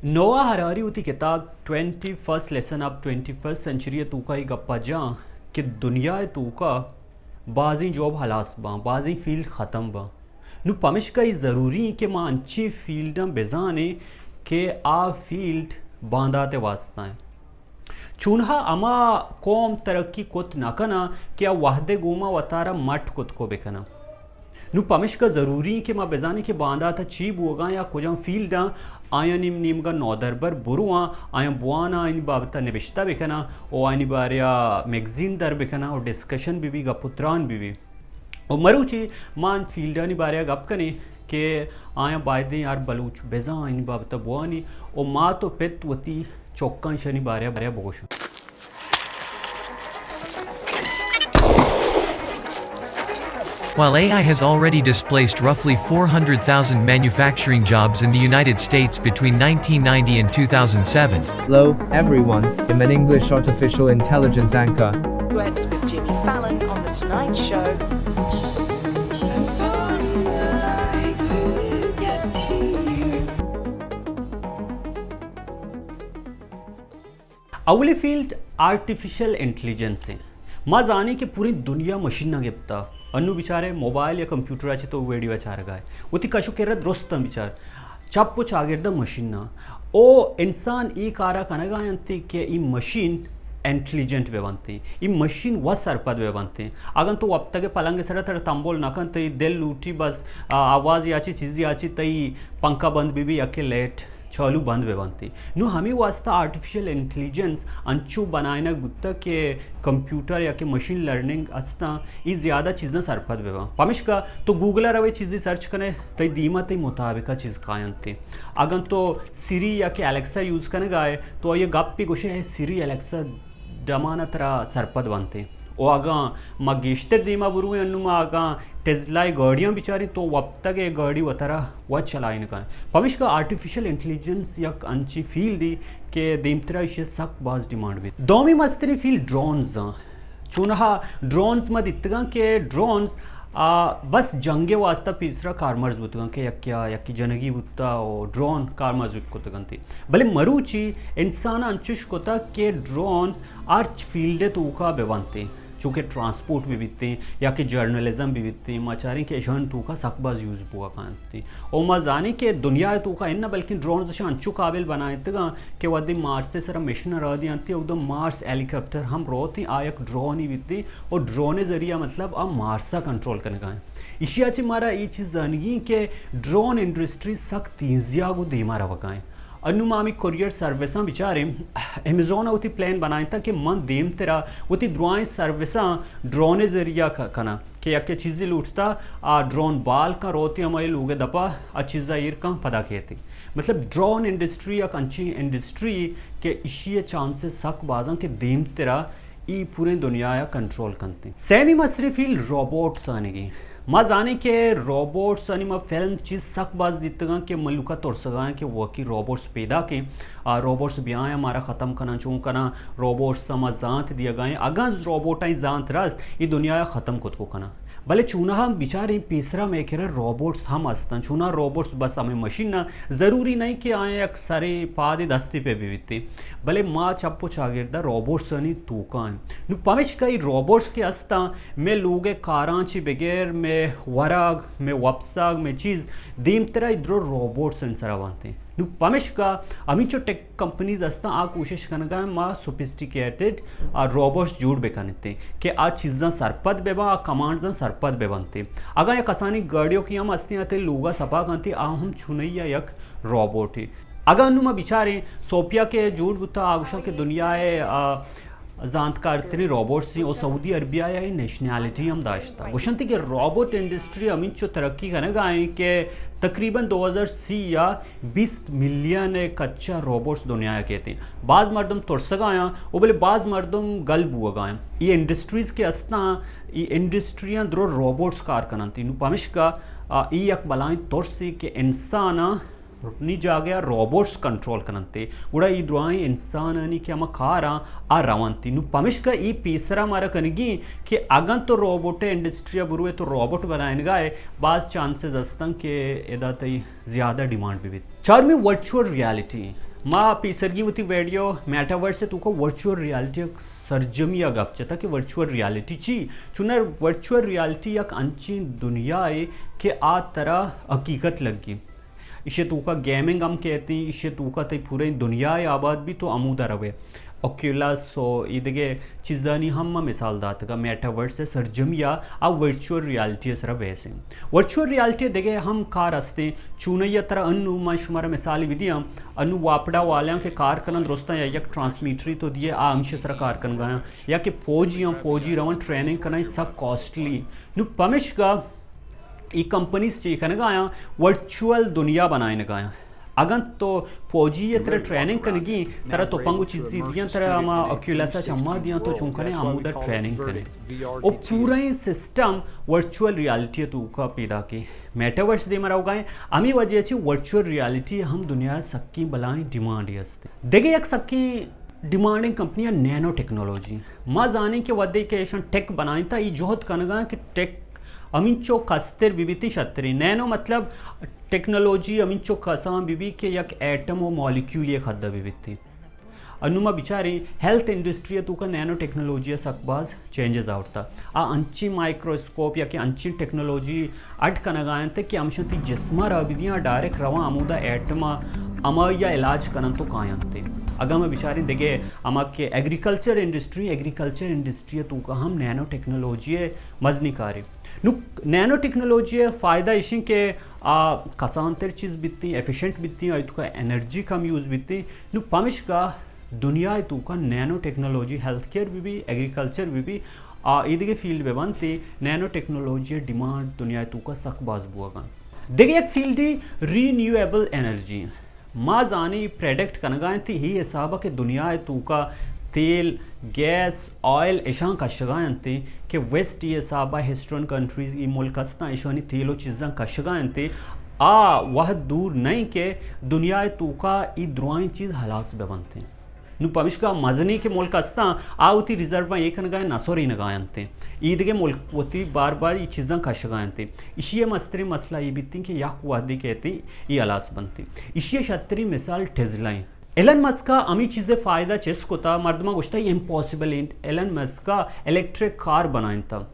नोआ हरारी उती किताब 21st लेसन अब 21st सेंचुरी तूका ही गप्पा जा कि दुनिया तूका बाजी जॉब हलास बा बाजी फील्ड ख़त्म बा नु पमिश का ज़रूरी कि मां अच्छी फील्ड बेजाने के आ फील्ड बांधाते वास्ता है चूनहा अमा कौम तरक्की कुत नकना क्या वाहदे गुमा वतारा मठ कुत को बेकना नु पमिश का ज़रूरी कि मां बेजाने के बांधा था चीब होगा या कुछ फील्ड आया नीम का नौदरबर बुरुआ आया बुआना इन बाबता निबिश्ता बेकना और आनी बारिया मैगजीन दर बेकना और डिस्कशन भी गपुत्रान भी और मरुची मान फील्ड नी बारिया गप कने के आया बायदे यार बलूच बेजा इन बाबता बुआनी और माँ तो पेत वती चौक्का शनि बारिया बारिया बोश While AI has already displaced roughly 400,000 manufacturing jobs in the United States between 1990 and 2007. Hello, everyone. I'm an English artificial intelligence anchor. Duets with Jimmy Fallon on The Tonight Show. अवली फील्ड आर्टिफिशियल इंटेलिजेंस है माँ जाने कि पूरी दुनिया machine ना गिफ्ता अन्नू बिचारे mobile या कंप्यूटर आचे तो वीडियो आचार गाय उती कशु केर दुरुस्त बिचार चप्पु चागिर्द मशीन ना ओ इंसान ई कारा कनगा अंति के ई मशीन इंटेलिजेंट वे बनते ई मशीन व सरपद वे बनते अगर तो अब तक पलंग सड़ा तर तंबोल नकन तई दिल लूटी बस आवाज़ याची चीज़ याची तई पंखा बंद भी अके लेट चालू बंद वे बनती नु हमें वास्ता आर्टिफिशियल इंटेलिजेंस अंचू बनाना गुत्ता के कंप्यूटर या के मशीन लर्निंग अस्ता ये ज़्यादा चीज़ें सरपद वे पमिश का तो गूगल रवे चीज़ें सर्च करें तई दीमा तई मुताबिक चीज़ कायनते अगर तो सिरी या के एलेक्सा यूज़ करने गए तो ये गप पे कुछ है सिरी एलेक्सा दमाना तरह सरपद बनते ओ आगा मगेश्तर दीमा बुरु अन्नुमा आगा टेस्लाई गाड़ियाँ बिचारी तो वब तक ये गाड़ी वतरा वह चलाई न पमिश का आर्टिफिशियल इंटेलिजेंस या अंची फील्ड दी के देमतरा इसे सख्त बाज डिमांड भी दोमी मस्तरी फील्ड ड्रोन्स चुनहा ड्रोन्स मत इतगा के ड्रोन्स बस जंगे वास्ता तीसरा कारमर्ज बुतगा के यक्की जनगी बुत्ता और ड्रोन कारमर्ज बुतगंती भले मरुची इंसान अंचुश कोता के ड्रोन आर्च फील्ड तो उका बेवंते चूँकि ट्रांसपोर्ट भी बीतते या कि जर्नलिज्म भी बीतते मचारी के जन तू का सकबाज यूज़ बुआ कानती और मजानी के दुनिया तू का इन्ना बल्कि ड्रोन जैसे अंचु काबिल बनाए तगा कि वह मार्स से सर मिशन रह दी आती एकदम मार्स हेलीकॉप्टर हम रोती आयक ड्रोन ही बीतती और ड्रोन जरिया मतलब अब मार्सा कंट्रोल करने का है इशिया ची मारा ये चीज़ जानगी कि ड्रोन इंडस्ट्री सख्त तीजिया को दे मारा वकाएं अनुमामी कुरियर सर्विसा बिचारे अमेजोन उती प्लान बनाए था कि मन देम तेरा उती द्रुआई सर्विसा ड्रोन जरिया कना कि या चीज़ें लूटता ड्रोन बाल का रोती हमारे लोग दपा चीज़ा ईर का पता कहती मतलब ड्रोन इंडस्ट्री या कंची इंडस्ट्री के इशिया चांसेस सक बाजा के देम तेरा ई पूरे दुनिया या कंट्रोल करते सेमी मसरी फील्ड रोबोट्स आने की माँ जाने के रोबोट्स यानी माँ फिल्म चीज़ सक बाज दितगा के मलुका तोड़ सगा कि वो की रोबोट्स पैदा के रोबोट्स ब्याह हमारा ख़त्म करना चूँ करना रोबोट्स समा जांत दिया गए अगर रोबोट आई जांत रस ये दुनिया ख़त्म खुद को करना भले चूना हम बिचारे तीसरा में कह रहे रोबोट्स हम अस्ता चूना रोबोट्स बस हमें मशीन ना ज़रूरी नहीं कि आए एक सारे पादे दस्ती पे भी बीतते भले माँ चप्पो चागिरदा रोबोट्स नहीं तूकान नु पमिश कई रोबोट्स के अस्ता में लोग कारांची बगैर में वराग में वपसाग में चीज़ दीम तरह इधर रोबोट्स इंसरा बनते नु पमिश का अमी जो टेक कंपनीज अस्ता आ कोशिश करना माँ सोफिस्टिकेटेड रोबोट्स जोड़ बेकानते कि आ चीज़ा सरपद बेबा कमांड्स सरपद बेबनते अगर या कसानी गाड़ियों की हम अस्ती आते लोगा सपा करते आ हम छुनैया यक रोबोट है अगर अनुमा बिचारे सोफिया के जोड़ बुता आगुशा के दुनिया है जानकार तेरे रोबोट्स थी और सऊदी अरबिया या नेशनैलिटी हम दाश्ता गुशंती के रोबोट इंडस्ट्री अमीन जो तरक्की करने गए कि तकरीबन 2030 या 20 मिलियन कच्चा रोबोट्स दुनिया के थे बाज़ मर्दम तुरसगाया और बोले बाज़ मर्दम गल बुआ गाए ये इंडस्ट्रीज़ के अस्ता ये इंडस्ट्रियाँ द्रो रोबोट्स कार करती पमिश का ये एक बलाएं तुरसी के इंसान रुकनी जा गया रोबोट्स कंट्रोल करते उड़ा ई दुआई इंसान नहीं कि हम खारा आ रवंती नु पमिश का ई तीसरा मारा कनगी कि अगर तो रोबोट इंडस्ट्री बुरुए तो रोबोट बनाए गए बाज चांसेस अस्तं के एदा तई ज़्यादा डिमांड भी चार में वर्चुअल रियलिटी माँ पिसरगी होती वीडियो मेटावर्स से तुका वर्चुअल रियलिटी सरजमी गपचे था कि वर्चुअल रियलिटी ची चुनर वर्चुअल रियलिटी यक अंची दुनिया है कि आ तरह हकीकत लगी इसे तुका गेमिंग हम कहती इसे तुका ते पूरे दुनिया आबाद भी तो आमूदा रवे ओक्यूलस सो इदगे चीज़ानी हम मिसाल दात का मेटावर्स से सरजमिया आ वर्चुअल रियलिटी सर वैसे वर्चुअल रियलिटी देगे हम कार हस्ते चूनैया तरह अनु मैं शुमारा मिसाल विधियाँ अनु वापड़ा वाले के कार कलन दोस्ता या एक ट्रांसमीटरी तो दिए आ अंश सर कार कन गया या कि फौजी रवन ट्रेनिंग करना सब कॉस्टली नु पमिश का ई कंपनीज ची कन गया वर्चुअल दुनिया बनाए गया अगर तो फौजी ये तरह ट्रेनिंग करेगी तरह तो पंगु चीज़ी दिया तरह हम ऑक्यूलस चम्मा दिया तो चुंकने आमुदा ट्रेनिंग करें और पूरा ही सिस्टम वर्चुअल रियलिटी तो का पैदा की मेटावर्स दे मरा गए अमी वजह से वर्चुअल रियलिटी हम दुनिया सक्की बलाएं डिमांड हस्ते देखे एक सक्की डिमांडिंग कंपनियां नैनो टेक्नोलॉजी माँ जाने के वदे के टेक बनाई था ये जोहत कनगा कि टेक अमिंचो कस्तर बिबिती शतरी नैनो मतलब टेक्नोलॉजी अमिंचो कसा बिबी के यक एटम और मॉलिक्यूल ये खद्दा बिबिती अनुमा बिचारी हेल्थ इंडस्ट्री तो का नैनो टेक्नोलॉजी सकबाज चेंजेस आवता आ अंची माइक्रोस्कोप या कि अंची टेक्नोलॉजी अट कनगायन ते कि अंशती जिस्मा रविदियाँ डायरेक्ट रवा आमुदा एटमा अमा या इलाज करन तो कायनते अगर मैं बिचारी देखे अमा के एग्रीकल्चर इंडस्ट्री तो का हम नैनो टेक्नोलॉजी मजनिकारी नु नैनो टेक्नोलॉजी फ़ायदा इसी के कसांतर चीज़ बितती एफिशिएंट बितती और तो का एनर्जी कम यूज़ बितती नु पमिश का दुनिया तो का नैनो टेक्नोलॉजी हेल्थ केयर भी एग्रीकल्चर भी इधर फील्ड में बनती नैनो टेक्नोलॉजी डिमांड दुनिया तो का सकबाज बुआ देखिए एक फील्ड ही रीन्यूएबल एनर्जी माँ जानी प्रोडक्ट कनगाएं थी ही हिसाब के दुनिया तो का तेल गैस ऑयल ऐशा कशगाएं थे कि वेस्ट ये साबा हिस्टोन कंट्रीज ये मुल्क हस्ता ऐशानी तेलो चीज़ां कशगाएं थे वह दूर नहीं के दुनिया तो का ये द्रुआई चीज़ हलास में बनते नु पविष्का मजनी के मुल्क हस्ता आउती रिजर्व एक नगाए नसोरी नगायन थे ईद के मुल्क होती बार बार ये चीज़ां कशगाएं थे इसी मस्तरी मसला ये बीती कि याक वादी कहती ये हलास बनती इसी शतरी मिसाल टेस्ला एलन मस्क का अमी चीज़ें फ़ायदा चेस को था मर्दमा गुश्ता इम्पॉसिबल एलन मस्क का इलेक्ट्रिक कार बनाइन था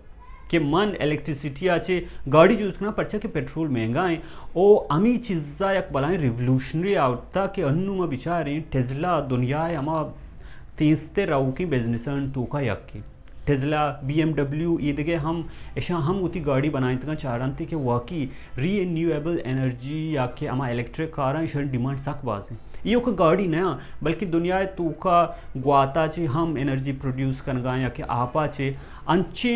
कि मन इलेक्ट्रिसिटी आचे गाड़ी यूज़ करना पड़ता कि पेट्रोल महंगा है ओ अमी चीज़ा एक बलाएं रिवोल्यूशनरी आउट था कि अन्नु में बिचारे टेस्ला दुनिया अमा तीसते राउ की बिजनेस तो का यक की टेस्ला BMW ईदगे हम ऐसा हम उती गाड़ी बनाई तक चाह थी कि वाकई रीन्यूएबल एनर्जी या कि अमा इलेक्ट्रिक कार इस डिमांड सक बाज है ये का गाड़ी नया बल्कि दुनिया तो का ग्वाता चे हम एनर्जी प्रोड्यूस करगा या कि आपा चे अंचे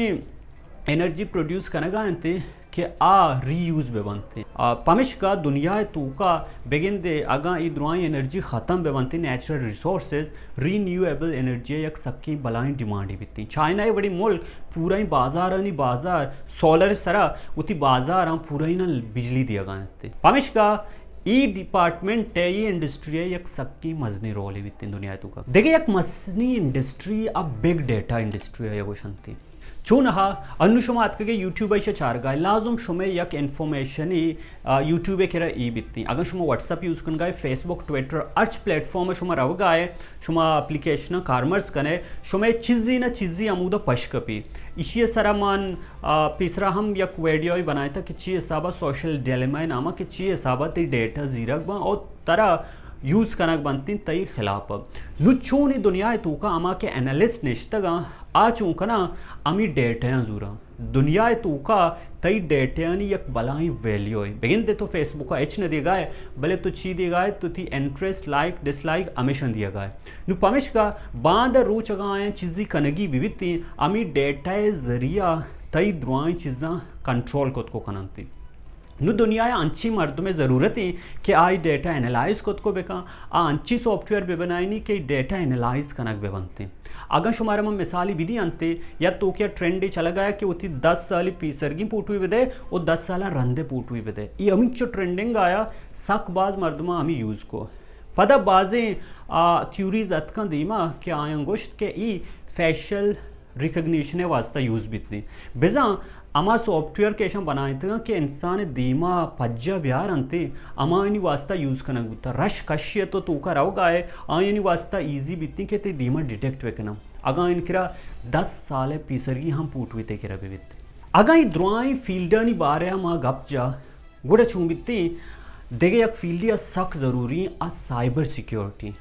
एनर्जी प्रोड्यूस करगा थे कि रीयूज़ बे बनते पमिश का दुनिया तो का बेगिन दे अगा ये दुआई एनर्जी ख़त्म बे बनती नेचुरल रिसोर्सेज रीन्यूएबल एनर्जी एक सक्की बलाई डिमांड ही बिकती चाइना ये बड़ी मुल्क पूरा ही बाजार सोलर सरा उती बाजार हम पूरा ही ना बिजली दिया गए पमिश का ई डिपार्टमेंट है ये इंडस्ट्री है एक सक्की मजनी रोल है बिकती दुनिया तो का देखिए एक मसनी इंडस्ट्री अब बिग डेटा इंडस्ट्री है ये शांति चून हा अनुशमात के यूट्यूब ऐसे चार गाय लाजुम शुमे यक इन्फॉर्मेशन ही यूट्यूब के रा ई बितनी अगर शुमा व्हाट्सअप यूज़ कर गाय फेसबुक ट्विटर अर्च प्लेटफॉर्म शुमा रव गाय शुमा एप्लीकेशन कार्मर्स कने शुमे चीज़ी अमूदा पशकपी इसी सरामान तीसरा हम यक वीडियो ही बनाया था कि ची हिसाबा सोशल डिलेमा नामा कि ची हिसाबा ती डेटा जीरक बा और तरह यूज़ कनक बनती तई खिलाफ नुचूनी दुनिया तो का अमा के एनालिस्ट निश्तगा आ चूंकना अमी डेटा जूरा दुनिया तो का तई डेटा एक बलाई वैल्यू है बेगिन दे तो फेसबुक का एच न दिया गया भले तो ची दिया गया तो थी इंटरेस्ट लाइक डिसलाइक अमेशन दिया गया नु पमिश का बांध रू चगाएं चीज़ी कनगी विविधती अमी डेटा जरिया तई द्रुआई चीज़ा कंट्रोल को कनती नु दुनिया अंची मर्द में ज़रूरत है कि आई डेटा एनालाइज को बेका अंची सॉफ्टवेयर बे बनाई कि डेटा एनालाइज कनक बे बनते अगर शुमार में मिसाली विधि अंते या तो क्या ट्रेंड ही चला गया कि उती 10 साल पीसरगी पूट हुई बदे और 10 साल रंदे पूट हुई बदे ये अमी जो ट्रेंडिंग आया सकबाज मर्दमा हमें यूज़ को पदा बाजें थ्योरीज अतका दीमा कि आयंगोश्त के ई फैशल रिकग्निशन वास्ता यूज़ बितनी बेजा अमा सॉफ्टवेयर के शम बनाए थे कि इंसान दीमा पज्जा बिहार अंते अमा इनी वास्ता यूज़ करना गुता रश कश्य तो तूका रहो गाए इनी वास्ता ईजी बितनी के ते दीमा डिटेक्ट वेकना अगा इनकरा 10 साल पीसरगी हम पूट हुई करा बित अगा ई द्रुआई फील्डनी बारे मा गप जा गुड़ा छूं बित्ती देगे एक फील्ड सख ज़रूरी आ साइबर सिक्योरिटी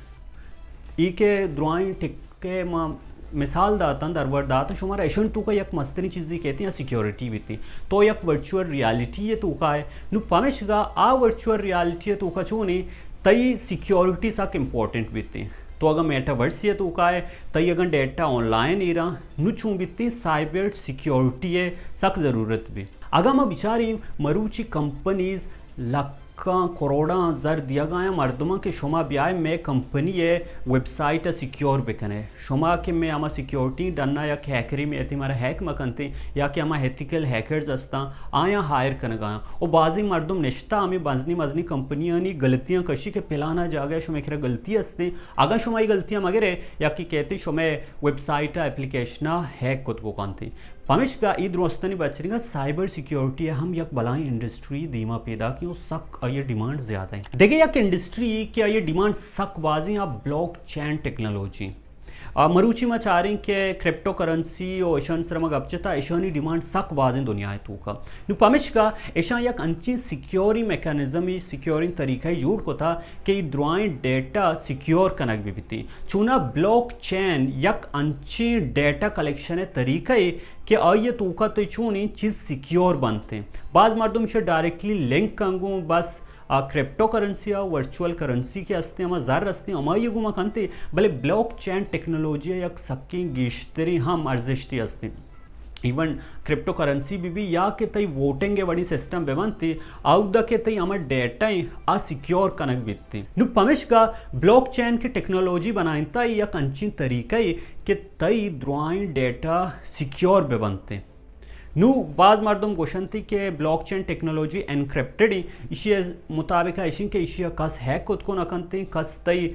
ई के द्रुआई टिके मा मिसाल दाता दरवर दाता शुमारा ऐशन तू का एक मस्तनी चीज़ी कहती हैं सिक्योरिटी भी थी तो एक वर्चुअल रियलिटी है तू का है नु पमेशगा आ वर्चुअल रियलिटी है तू का चूने तई सिक्योरिटी साक इम्पोर्टेंट भी थी तो अगर मेटावर्स है तू का है तई अगर डेटा ऑनलाइन ही रहा नु चूँ भी साइबर सिक्योरिटी है सक ज़रूरत भी अगर मैं बिचारी मरूची कंपनीज लाख करोड़ा जर दिया गया मर्दमा के शुमा ब्याय में कंपनी है वेबसाइट सिक्योर बिकने शुमा के में आमा सिक्योरिटी डरना या हैकरी में ऐसी हमारा हैक मकनते या कि आमा एथिकल हैकर्स अस्ता आया हायर करने गया और बाजी मर्दम निश्ता हमें बाजनी मजनी कंपनियां नी गलतियां कशी के पिलाना जा गया शुमे खरा गलती अस्ते अगर शुमाई गलतियां मगरे या कि कहते शुमे वेबसाइट एप्लीकेशन हैक खुद को कानते पमिशगा ई द्रोस्तनी बचरिंगा साइबर सिक्योरिटी हम यक बलाई इंडस्ट्री दीमा पैदा की सक ये डिमांड ज़्यादा है देखिए यक इंडस्ट्री क्या ये डिमांड सक बाजी आप ब्लॉक चेन टेक्नोलॉजी मरूची में चाह रही कि क्रिप्टो करेंसी और ऐशान श्रमक अपचता ऐशानी डिमांड सक बाजें दुनिया है तू का नु पमिशगा ऐशा यक अंची सिक्योरिंग मैकेनिज्म ही सिक्योरिंग तरीका ही जोड़ को था कि द्रुआई डेटा सिक्योर कनक भी बीती चुना ब्लॉक चेन यक अंची डेटा कलेक्शन है तरीका ही कि आइए तू का तो चूनी चीज़ सिक्योर बनते बाज मर्दम से डायरेक्टली लिंक कंगू बस क्रिप्टो करेंसी या वर्चुअल करेंसी के अस्ते हम ज़र अस्ते हमारे गुमा खनते भले ब्लॉक चेन टेक्नोलॉजी या सक्की गिश्तरी हम अर्जिश्ती अस्ते इवन क्रिप्टो करेंसी भी या के तई वोटिंग बड़ी सिस्टम बेवंती आउदा के तई हमारे डेटा आ सिक्योर कनक बीतती नु पमिशगा ब्लॉक चेन की टेक्नोलॉजी बनाता या कंची तरीका के तई द्रुआई डेटा सिक्योर बेवंते नु बाज मर्दम गोशन थी कि block chain technology encrypted Ishi मुताबिक इशी के इशी कस हैक खुद को नकनते कस तई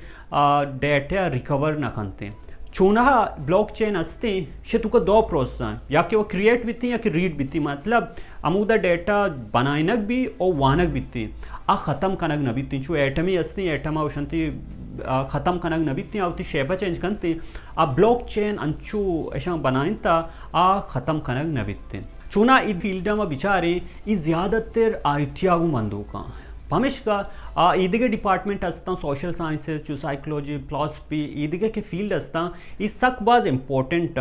डेटा रिकवर नकनते चूना ब्लॉक चेन अस्ते शे तुका दो प्रोसेस या कि वो क्रिएट बीती या कि रीड बीती मतलब अमूदा डेटा बनाइनक भी और वानक बीती आ ख़त्म कनक न बीती चू एटमी अस्ती एटमा उशंती ख़त्म कनक न बीती आवती शेपा चेंज करते आ ब्लॉक चेन अंचू ऐसा बनाइन ता आ ख़त्म कनक न बीते चूना इ फील्ड में बिचारे इ ज़्यादातर IT आगू मंदू का पमिशगा ईदिगे डिपार्टमेंट अस्ता सोशल साइंसेस चू साइकोलॉजी फिलॉसफी ईदिगे के फील्ड अस्ता ई सक बाज इम्पोर्टेंट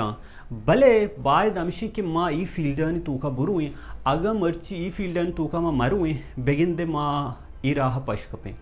भले बाय दमशी कि माँ ई फील्ड तू का बुरुई अगर मर्ची ई फील्ड तू का माँ मरुई बेगिन दे माँ ई राह पश कपे